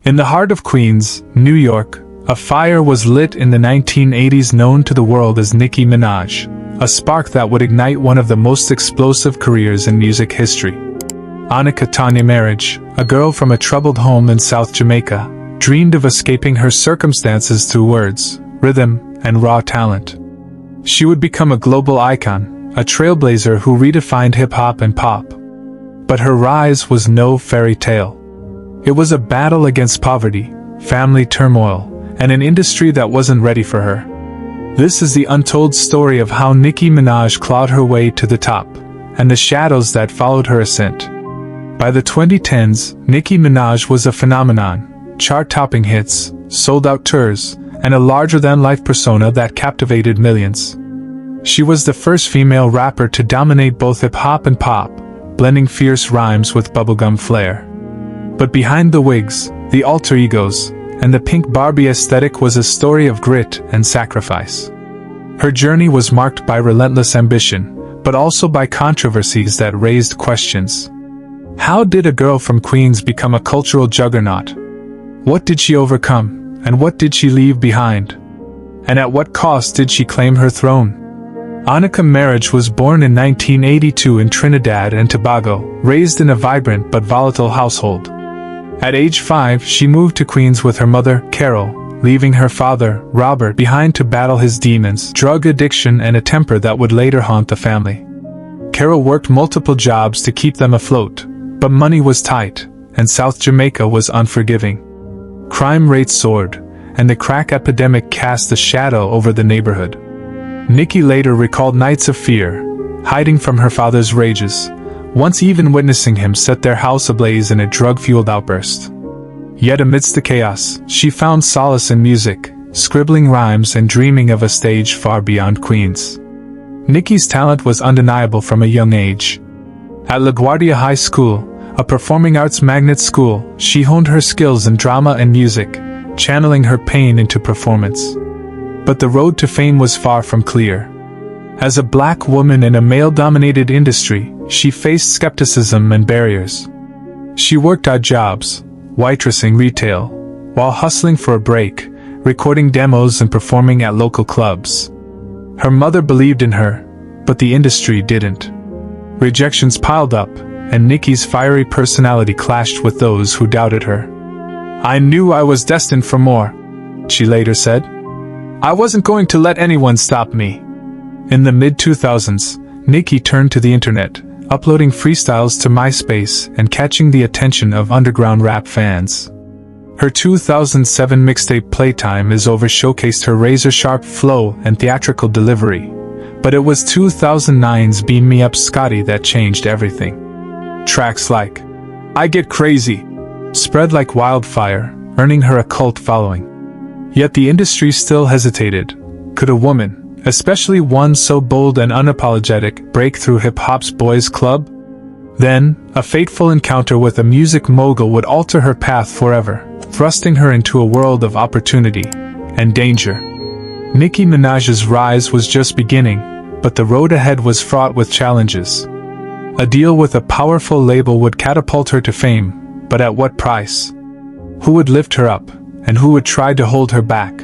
In the heart of Queens, New York, a fire was lit in the 1980s known to the world as Nicki Minaj, a spark that would ignite one of the most explosive careers in music history. Anaconda marriage, a girl from a troubled home in South Jamaica, dreamed of escaping her circumstances through words, rhythm, and raw talent. She would become a global icon, a trailblazer who redefined hip-hop and pop. But her rise was no fairy tale. It was a battle against poverty, family turmoil, and an industry that wasn't ready for her. This is the untold story of how Nicki Minaj clawed her way to the top, and the shadows that followed her ascent. By the 2010s, Nicki Minaj was a phenomenon, chart-topping hits, sold-out tours, and a larger-than-life persona that captivated millions. She was the first female rapper to dominate both hip-hop and pop, blending fierce rhymes with bubblegum flair. But behind the wigs, the alter egos, and the pink Barbie aesthetic was a story of grit and sacrifice. Her journey was marked by relentless ambition, but also by controversies that raised questions. How did a girl from Queens become a cultural juggernaut? What did she overcome, and what did she leave behind? And at what cost did she claim her throne? Anaconda Marriage was born in 1982 in Trinidad and Tobago, raised in a vibrant but volatile household. At age 5, she moved to Queens with her mother, Carol, leaving her father, Robert, behind to battle his demons, drug addiction, and a temper that would later haunt the family. Carol worked multiple jobs to keep them afloat, but money was tight, and South Jamaica was unforgiving. Crime rates soared, and the crack epidemic cast a shadow over the neighborhood. Nicki later recalled nights of fear, hiding from her father's rages, once even witnessing him set their house ablaze in a drug-fueled outburst. Yet amidst the chaos, she found solace in music, scribbling rhymes and dreaming of a stage far beyond Queens. Nicki's talent was undeniable from a young age. At LaGuardia High School, a performing arts magnet school, she honed her skills in drama and music, channeling her pain into performance. But the road to fame was far from clear. As a black woman in a male-dominated industry, she faced skepticism and barriers. She worked odd jobs, waitressing retail, while hustling for a break, recording demos and performing at local clubs. Her mother believed in her, but the industry didn't. Rejections piled up, and Nicki's fiery personality clashed with those who doubted her. "I knew I was destined for more," she later said. "I wasn't going to let anyone stop me." In the mid-2000s, Nicki turned to the internet, uploading freestyles to MySpace and catching the attention of underground rap fans. Her 2007 mixtape Playtime Is Over showcased her razor-sharp flow and theatrical delivery, but it was 2009's Beam Me Up Scotty that changed everything. Tracks like I Get Crazy spread like wildfire, earning her a cult following. Yet the industry still hesitated. Could a woman, especially one so bold and unapologetic, break through hip-hop's boys' club? Then, a fateful encounter with a music mogul would alter her path forever, thrusting her into a world of opportunity and danger. Nicki Minaj's rise was just beginning, but the road ahead was fraught with challenges. A deal with a powerful label would catapult her to fame, but at what price? Who would lift her up, and who would try to hold her back?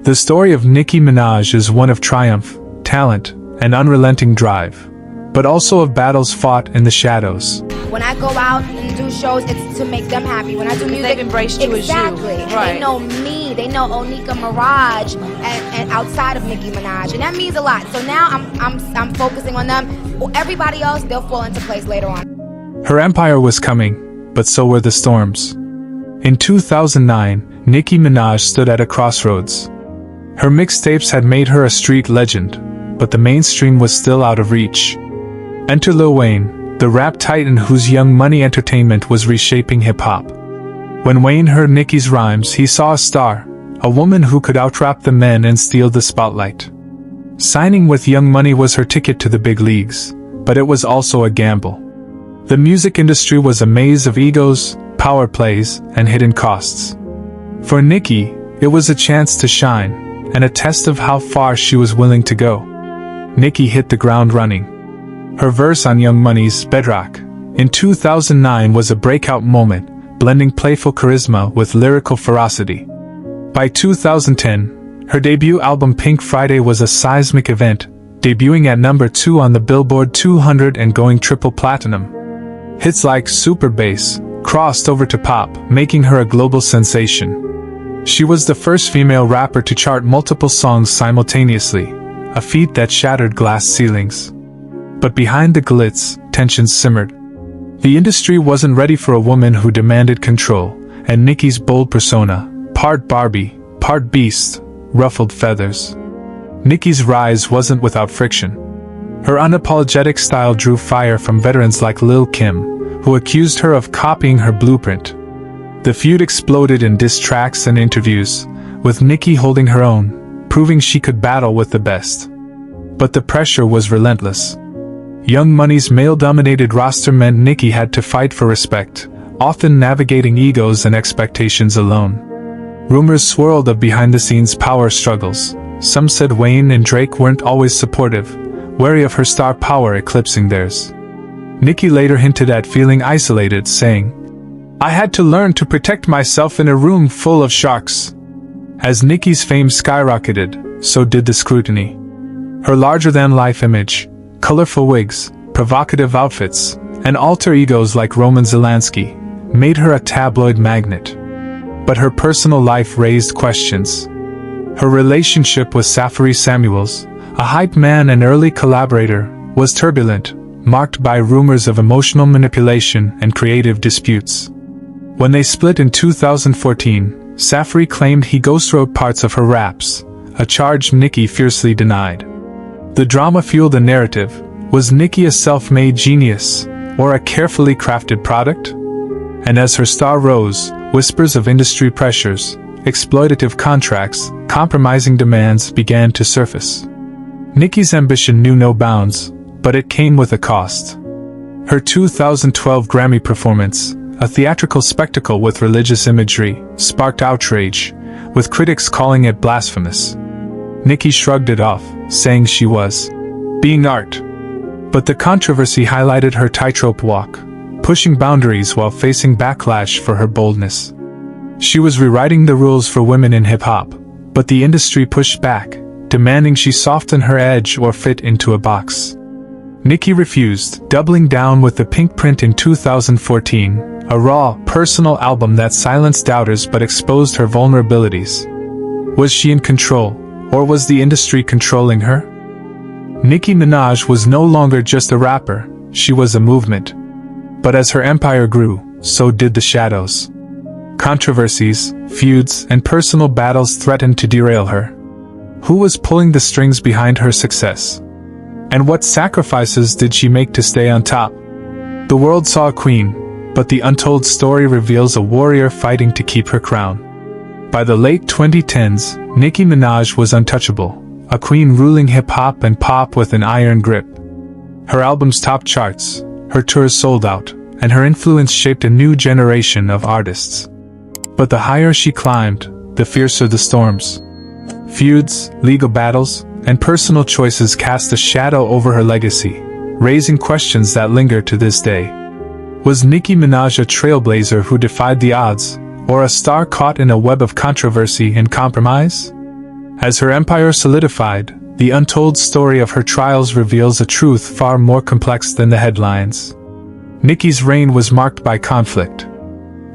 The story of Nicki Minaj is one of triumph, talent, and unrelenting drive, but also of battles fought in the shadows. When I go out and do shows, it's to make them happy. When I do music, they've embraced you exactly. as you. Right. They know me. They know Nicki Minaj and outside of Nicki Minaj, and that means a lot. So now I'm focusing on them. Well, everybody else, they'll fall into place later on. Her empire was coming, but so were the storms. In 2009, Nicki Minaj stood at a crossroads. Her mixtapes had made her a street legend, but the mainstream was still out of reach. Enter Lil Wayne, the rap titan whose Young Money entertainment was reshaping hip-hop. When Wayne heard Nicki's rhymes, he saw a star, a woman who could out-rap the men and steal the spotlight. Signing with Young Money was her ticket to the big leagues, but it was also a gamble. The music industry was a maze of egos, power plays, and hidden costs. For Nicki, it was a chance to shine, and a test of how far she was willing to go. Nicki hit the ground running. Her verse on Young Money's Bedrock in 2009 was a breakout moment, blending playful charisma with lyrical ferocity. By 2010, her debut album Pink Friday was a seismic event, debuting at number 2 on the Billboard 200 and going triple platinum. Hits like Super Bass crossed over to pop, making her a global sensation. She was the first female rapper to chart multiple songs simultaneously, a feat that shattered glass ceilings. But behind the glitz, tensions simmered. The industry wasn't ready for a woman who demanded control, and Nicki's bold persona, part Barbie, part beast, ruffled feathers. Nicki's rise wasn't without friction. Her unapologetic style drew fire from veterans like Lil' Kim, who accused her of copying her blueprint. The feud exploded in diss tracks and interviews, with Nicki holding her own, proving she could battle with the best. But the pressure was relentless. Young Money's male-dominated roster meant Nicki had to fight for respect, often navigating egos and expectations alone. Rumors swirled of behind-the-scenes power struggles. Some said Wayne and Drake weren't always supportive, wary of her star power eclipsing theirs. Nicki later hinted at feeling isolated, saying, "I had to learn to protect myself in a room full of sharks." As Nicki's fame skyrocketed, so did the scrutiny. Her larger-than-life image, colorful wigs, provocative outfits, and alter egos like Roman Zelensky made her a tabloid magnet. But her personal life raised questions. Her relationship with Safari Samuels, a hype man and early collaborator, was turbulent, marked by rumors of emotional manipulation and creative disputes. When they split in 2014, Safari claimed he ghostwrote parts of her raps, a charge Nicki fiercely denied. The drama fueled the narrative. Was Nicki a self-made genius, or a carefully crafted product? And as her star rose, whispers of industry pressures, exploitative contracts, compromising demands began to surface. Nicki's ambition knew no bounds, but it came with a cost. Her 2012 Grammy performance, a theatrical spectacle with religious imagery, sparked outrage, with critics calling it blasphemous. Nicki shrugged it off, saying she was being art. But the controversy highlighted her tightrope walk, pushing boundaries while facing backlash for her boldness. She was rewriting the rules for women in hip-hop, but the industry pushed back, demanding she soften her edge or fit into a box. Nicki refused, doubling down with the Pink Print in 2014, a raw, personal album that silenced doubters but exposed her vulnerabilities. Was she in control, or was the industry controlling her? Nicki Minaj was no longer just a rapper, she was a movement. But as her empire grew, so did the shadows. Controversies, feuds, and personal battles threatened to derail her. Who was pulling the strings behind her success? And what sacrifices did she make to stay on top? The world saw a queen, but the untold story reveals a warrior fighting to keep her crown. By the late 2010s, Nicki Minaj was untouchable, a queen ruling hip-hop and pop with an iron grip. Her albums topped charts, her tours sold out, and her influence shaped a new generation of artists. But the higher she climbed, the fiercer the storms. Feuds, legal battles, and personal choices cast a shadow over her legacy, raising questions that linger to this day. Was Nicki Minaj a trailblazer who defied the odds, or a star caught in a web of controversy and compromise? As her empire solidified, the untold story of her trials reveals a truth far more complex than the headlines. Nicki's reign was marked by conflict.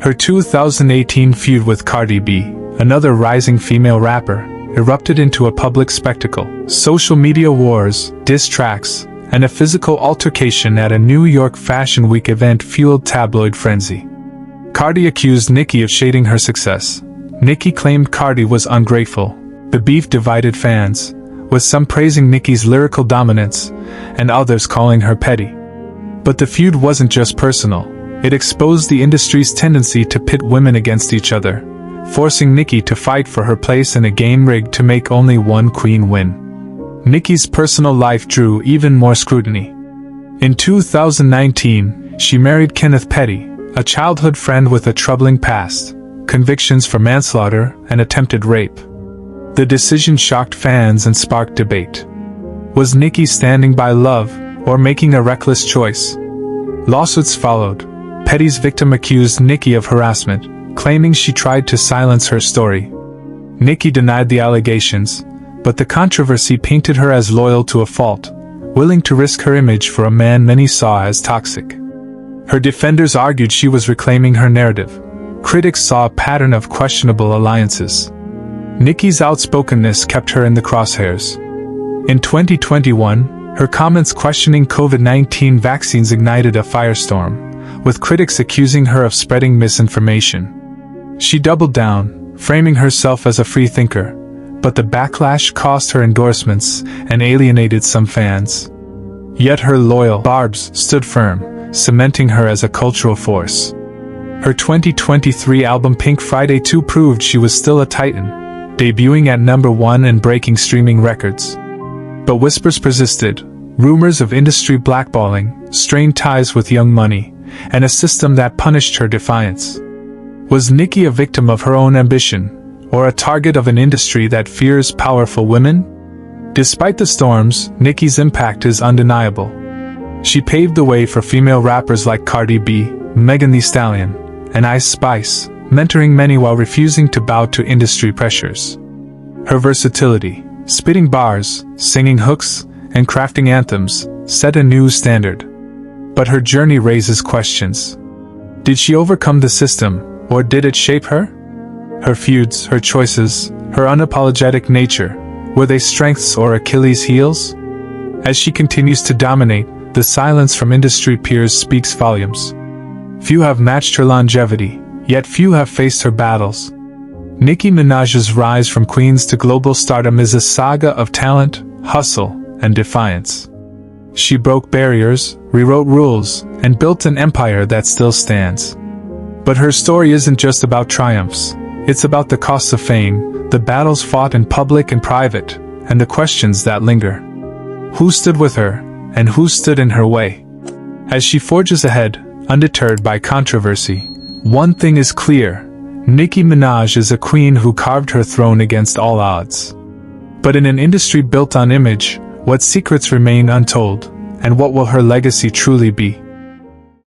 Her 2018 feud with Cardi B, another rising female rapper, erupted into a public spectacle. Social media wars, diss tracks, and a physical altercation at a New York Fashion Week event fueled tabloid frenzy. Cardi accused Nicki of shading her success. Nicki claimed Cardi was ungrateful. The beef divided fans, with some praising Nicki's lyrical dominance, and others calling her petty. But the feud wasn't just personal. It exposed the industry's tendency to pit women against each other, forcing Nicki to fight for her place in a game rigged to make only one queen win. Nicki's personal life drew even more scrutiny. In 2019, she married Kenneth Petty, a childhood friend with a troubling past, convictions for manslaughter and attempted rape. The decision shocked fans and sparked debate. Was Nicki standing by love, or making a reckless choice? Lawsuits followed. Petty's victim accused Nicki of harassment, claiming she tried to silence her story. Nicki denied the allegations, but the controversy painted her as loyal to a fault, willing to risk her image for a man many saw as toxic. Her defenders argued she was reclaiming her narrative. Critics saw a pattern of questionable alliances. Nicki's outspokenness kept her in the crosshairs. In 2021, her comments questioning COVID-19 vaccines ignited a firestorm, with critics accusing her of spreading misinformation. She doubled down, framing herself as a free thinker, but the backlash cost her endorsements and alienated some fans. Yet her loyal Barbs stood firm, cementing her as a cultural force. Her 2023 album Pink Friday 2 proved she was still a titan, debuting at #1 and breaking streaming records. But whispers persisted, rumors of industry blackballing, strained ties with Young Money, and a system that punished her defiance. Was Nicki a victim of her own ambition, or a target of an industry that fears powerful women? Despite the storms, Nicki's impact is undeniable. She paved the way for female rappers like Cardi B, Megan Thee Stallion, and Ice Spice, mentoring many while refusing to bow to industry pressures. Her versatility, spitting bars, singing hooks, and crafting anthems, set a new standard. But her journey raises questions. Did she overcome the system, or did it shape her? Her feuds, her choices, her unapologetic nature, were they strengths or Achilles' heels? As she continues to dominate, the silence from industry peers speaks volumes. Few have matched her longevity, yet few have faced her battles. Nicki Minaj's rise from Queens to global stardom is a saga of talent, hustle, and defiance. She broke barriers, rewrote rules, and built an empire that still stands. But her story isn't just about triumphs. It's about the costs of fame, the battles fought in public and private, and the questions that linger. Who stood with her, and who stood in her way? As she forges ahead, undeterred by controversy, one thing is clear: Nicki Minaj is a queen who carved her throne against all odds. But in an industry built on image, what secrets remain untold, and what will her legacy truly be?